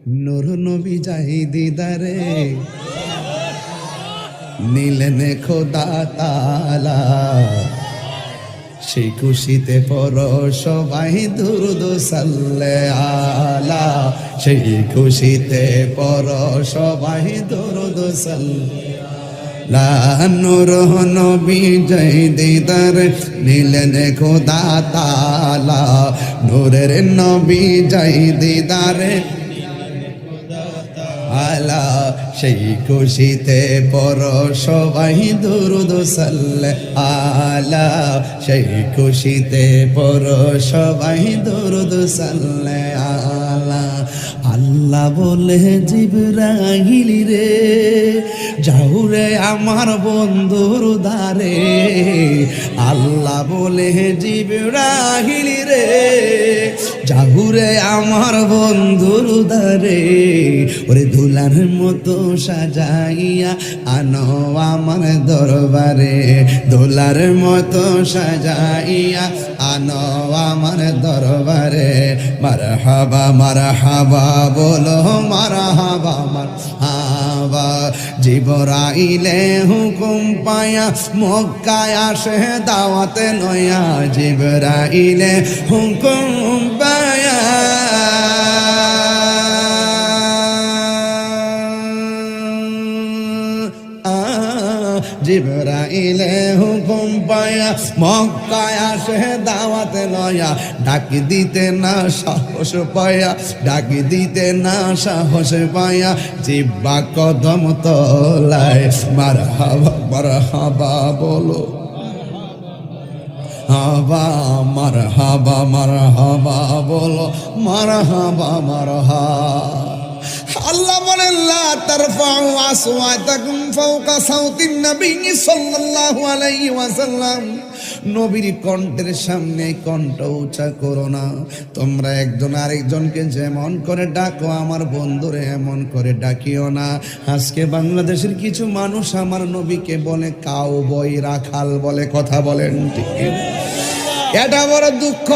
নূর নবী যাই দিদারে নিলেন খোদা তাআলা, সেই খুশিতে পড় সবাই দুরূদ সাল্লে আলা, সেই খুশিতে পড় সবাই দুরূদ সাল্লে আলা। নূর নবী যাই দিদার নিলেন খোদা তাআলা, নূরের নবী যাই দিদারে আলা, সেই খুশিতে পড় সবাই দুরূদ সাল্লে আলা, সেই খুশিতে পড় সবাই দুরূদ সাল্লে আলা। আল্লাহ বলে জিবরাইল রে যাও রে আমার বন্ধুর দ্বারে, আল্লাহ বলে জিবরাইল রে যাও রে আমার বন্ধুর দ্বারে, ওরে দুলার মতো সাজাইয়া আনো আমার দরবারে, দোলার মতো সাজাইয়া আনো আমার দরবারে। মারহাবা মারহাবা বলো মারহাবা মারহাবা। জিবরাইলে হুকুম পায়া মক্কায় আসে দাওয়াতে নয়া, জিবরাইলে হুকুম পায়া জিবরাইলে হুকুম পায়া মক্কায় আসে দাওয়াতে লয়া, ডাক দিতে না সাহস পায়া, ডাক দিতে না সাহস পায়া, জিব্বা কদম তলায় মারহাবা মারহাবা বলো হাবা, মারহাবা মারহাবা বলো মারহাবা মারহাবা। আল্লাহ বলেন লা তারফাউ আসওয়াতাকুম ফাওকা সাউতিন নবী সাল্লাল্লাহু আলাইহি ওয়াসাল্লাম, নবীর কণ্ঠের সামনে কণ্ঠ উঁচা করো না। তোমরা একজন আরেকজনকে যেমন করে ডাকো আমার বন্ধুরে এমন করে ডাকিও না। আজকে বাংলাদেশের কিছু মানুষ আমার নবীকে বলে কাউবয় রাখাল বলে, কথা বলেন ঠিক? এটা বড় দুঃখ।